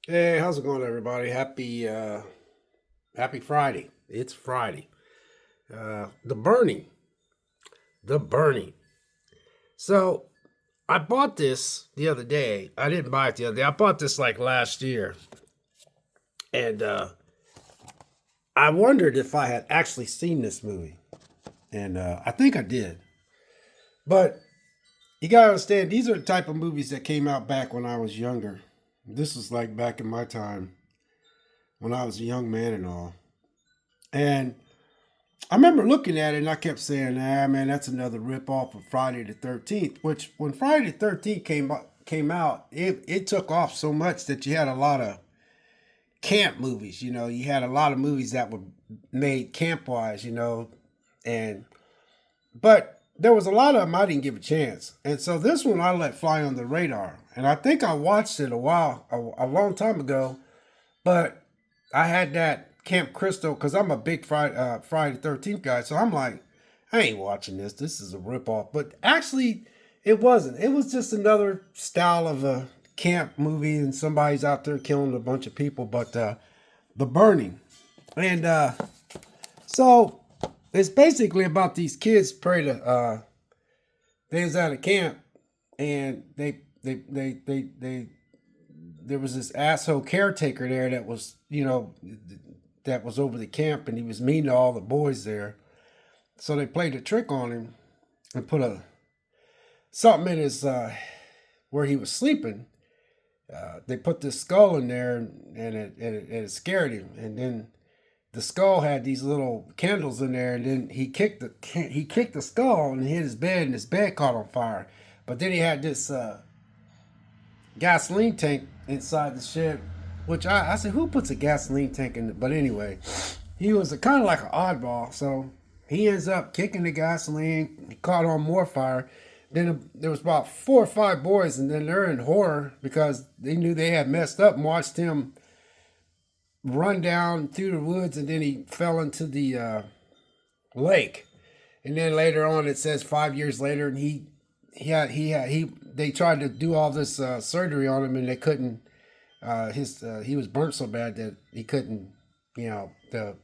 Hey, how's it going, everybody? Happy Friday. It's Friday. The burning, the burning. So I bought this the other day. I didn't buy it the other day. I bought this like last year, and I wondered if I had actually seen this movie, and I think I did. But you gotta understand, these are the type of movies that came out back when I was younger. This was like back in my time when I was a young man and all, and I remember looking at it and I kept saying, "Ah, man, that's another rip off of Friday the 13th." Which, when Friday the 13th came out, it took off so much that you had a lot of camp movies. You had a lot of movies that were made camp wise. And but there was a lot of them I didn't give a chance, and so this one I let fly on the radar. And I think I watched it a long time ago, but I had that Camp Crystal because I'm a big Friday the 13th guy. So I'm like, I ain't watching this. This is a ripoff. But actually, it wasn't. It was just another style of a camp movie, and somebody's out there killing a bunch of people. But The Burning. And so it's basically about these kids pray to, they was at a camp, and they there was this asshole caretaker there that was, that was over the camp, and he was mean to all the boys there. So they played a trick on him and put a something in his where he was sleeping. They put this skull in there, and it scared him. And then the skull had these little candles in there, and then he kicked the skull and hit his bed, and his bed caught on fire. But then he had this gasoline tank inside the shed, which I said, who puts a gasoline tank in it? But anyway, he was kind of like an oddball. So he ends up kicking the gasoline. He caught on more fire. Then there was about 4 or 5 boys, and then they're in horror because they knew they had messed up and watched him run down through the woods, and then he fell into the lake. And then later on, it says 5 years later, and they tried to do all this surgery on him, and they couldn't. He was burnt so bad that he couldn't. The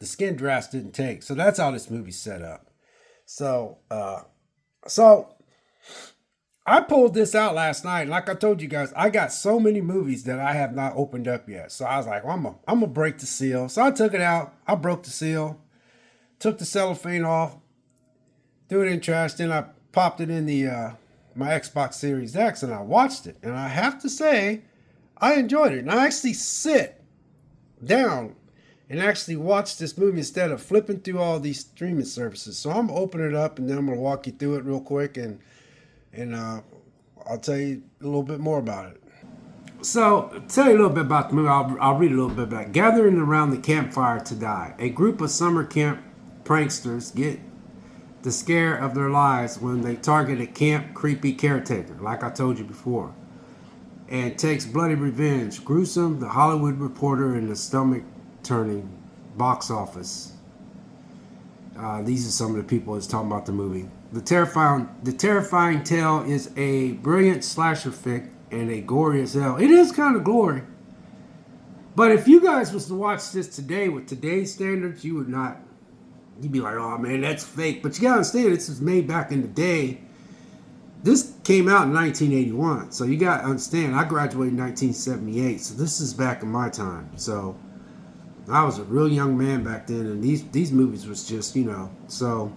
skin drafts didn't take. So that's how this movie's set up. So I pulled this out last night. Like I told you guys, I got so many movies that I have not opened up yet. So I was like, well, I'm gonna break the seal. So I took it out. I broke the seal, took the cellophane off, threw it in trash. Then I popped it in the my Xbox Series X, and I watched it. And I have to say, I enjoyed it. And I actually sit down and actually watch this movie instead of flipping through all these streaming services. So I'm gonna open it up, and then I'm gonna walk you through it real quick, and I'll tell you a little bit more about it. So, tell you a little bit about the movie. I'll read a little bit about it. Gathering around the campfire to die, a group of summer camp pranksters get the scare of their lives when they target a camp creepy caretaker, like I told you before, and takes bloody revenge. Gruesome, The Hollywood Reporter, and the stomach-turning box office. These are some of the people that's talking about the movie. The terrifying tale is a brilliant slasher flick and a gory as hell. It is kind of gory, but if you guys was to watch this today with today's standards, you would not. You'd be like, "Oh man, that's fake." But you gotta understand, this was made back in the day. This came out in 1981, so you gotta understand. I graduated in 1978, so this is back in my time. So I was a real young man back then, and these movies was just, So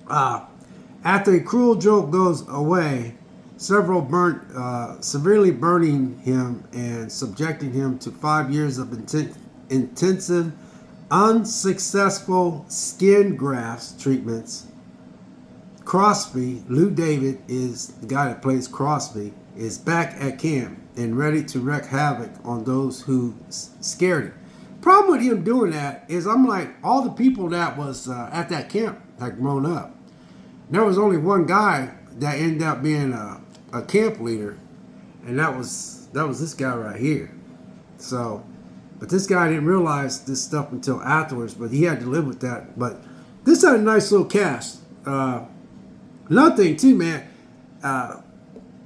uh, after a cruel joke goes away, severely burning him and subjecting him to 5 years of intensive, unsuccessful skin grafts treatments. Crosby, Lou David is the guy that plays Crosby, is back at camp and ready to wreak havoc on those who scared him. Problem with him doing that is, I'm like, all the people that was at that camp had grown up. There was only one guy that ended up being a camp leader, and that was this guy right here. So, but this guy didn't realize this stuff until afterwards, but he had to live with that. But this had a nice little cast. Another thing too, man.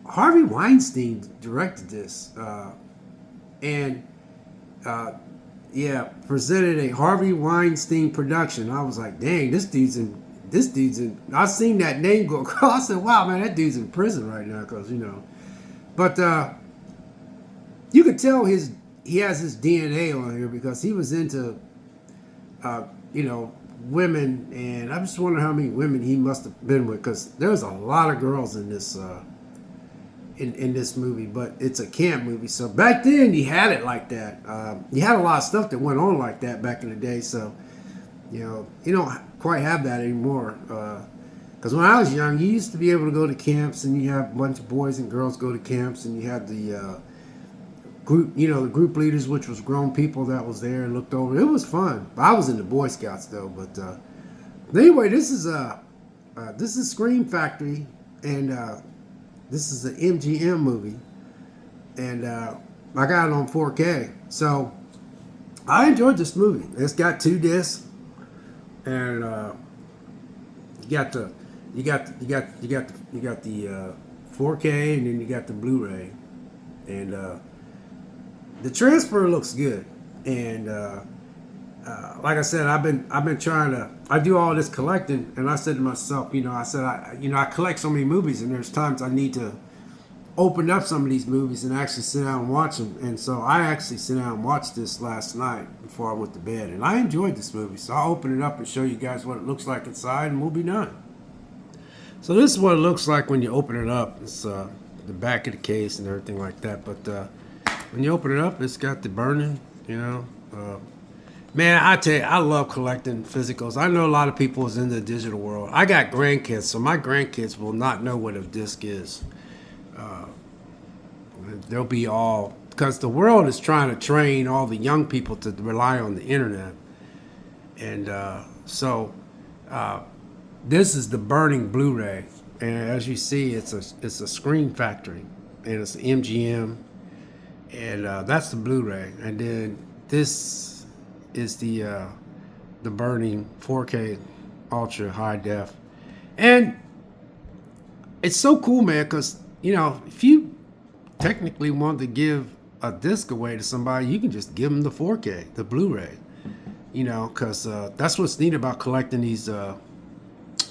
Harvey Weinstein directed this, and yeah, presented a Harvey Weinstein production. I was like, dang, this dude's in. This dude's in. I seen that name go across. I said, wow, man, that dude's in prison right now, because But you could tell he has his DNA on here, because he was into you know, women, and I just wonder how many women he must have been with, because there's a lot of girls in this in this movie, but it's a camp movie. So back then he had it like that. You had a lot of stuff that went on like that back in the day. So you don't quite have that anymore. Because when I was young, you used to be able to go to camps, and you have a bunch of boys and girls go to camps, and you had the group, the group leaders, which was grown people that was there and looked over. It was fun. I was in the Boy Scouts though. But anyway, this is Scream Factory, and this is an MGM movie, and I got it on 4K. So I enjoyed this movie. It's got 2 discs, and you got the 4K, and then you got the Blu-ray, and the transfer looks good. And like I said, I've been trying to. I do all this collecting, and I said to myself, I collect so many movies, and there's times I need to open up some of these movies and actually sit down and watch them. And so I actually sit down and watched this last night before I went to bed, and I enjoyed this movie. So I'll open it up and show you guys what it looks like inside, and we'll be done. So this is what it looks like when you open it up. It's the back of the case and everything like that. But when you open it up, it's got the burning, man, I tell you, I love collecting physicals. I know a lot of people is in the digital world. I got grandkids, so my grandkids will not know what a disc is. They'll be all, because the world is trying to train all the young people to rely on the internet. And so this is the burning Blu-ray. And as you see, it's a Scream Factory, and it's MGM. And that's the Blu-ray. And then this is the burning 4K ultra high def. And it's so cool, man, because if you technically want to give a disc away to somebody, you can just give them the 4K, the Blu-ray. Because that's what's neat about collecting these these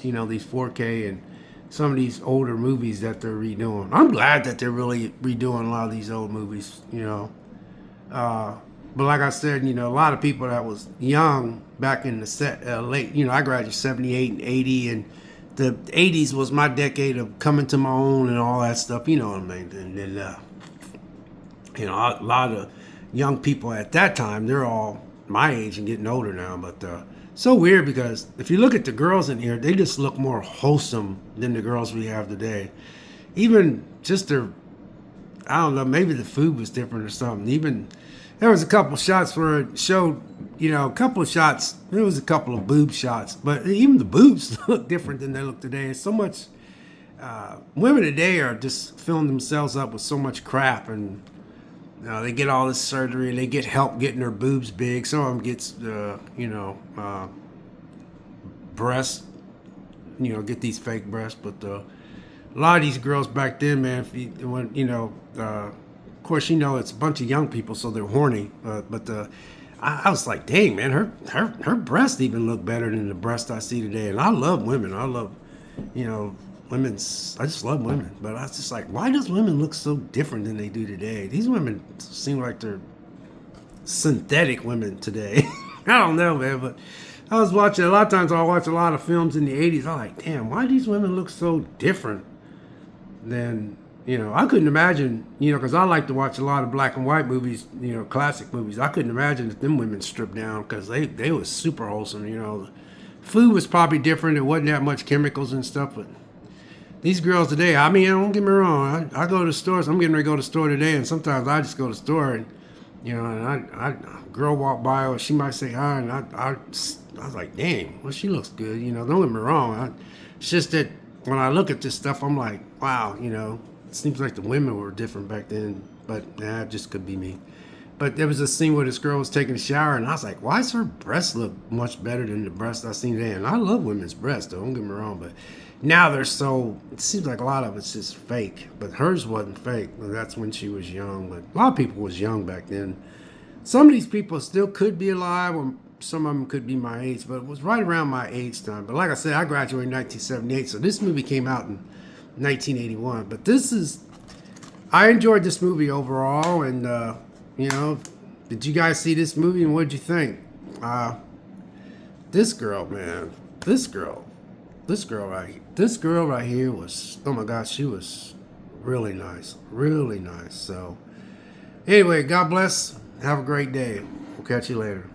4K and some of these older movies that they're redoing. I'm glad that they're really redoing a lot of these old movies, but like I said, a lot of people that was young back in the late, I graduated 78 and 80, and the 80s was my decade of coming to my own and all that stuff, you know what I mean? And then, a lot of young people at that time, they're all my age and getting older now, but so weird, because if you look at the girls in here, they just look more wholesome than the girls we have today. Even just their, I don't know, maybe the food was different or something. Even there was a couple shots where it showed, a couple of shots, there was a couple of boob shots, but even the boobs look different than they look today. It's so much, women today are just filling themselves up with so much crap, and they get all this surgery, and they get help getting their boobs big. Some of them gets, breasts, get these fake breasts. But a lot of these girls back then, man, of course, it's a bunch of young people, so they're horny. But I was like, dang, man, her breasts even look better than the breasts I see today. And I love women. I love, I just love women. But I was just like, why does women look so different than they do today? These women seem like they're synthetic women today. I don't know, man, but I was watching, a lot of times I watch a lot of films in the 80s. I'm like, damn, why do these women look so different than, I couldn't imagine, because I like to watch a lot of black and white movies, classic movies. I couldn't imagine if them women stripped down, because they was super wholesome, Food was probably different. There wasn't that much chemicals and stuff, but these girls today, I mean, don't get me wrong. I go to stores. I'm getting ready to go to the store today, and sometimes I just go to the store, and and a girl walk by, or she might say hi, and I was like, dang, well, she looks good. Don't get me wrong. It's just that when I look at this stuff, I'm like, wow, it seems like the women were different back then, but it just could be me. But there was a scene where this girl was taking a shower, and I was like, why does her breasts look much better than the breasts I seen today? And I love women's breasts, though, don't get me wrong. But, Now they're so, it seems like a lot of it's just fake, but hers wasn't fake. That's when she was young, but a lot of people was young back then. Some of these people still could be alive, or some of them could be my age, but it was right around my age time. But like I said, I graduated in 1978, so this movie came out in 1981. But I enjoyed this movie overall, and you know, did you guys see this movie and what did you think? This girl, man, this girl right here was, oh my gosh, she was really nice, really nice. So anyway, God bless. Have a great day. We'll catch you later.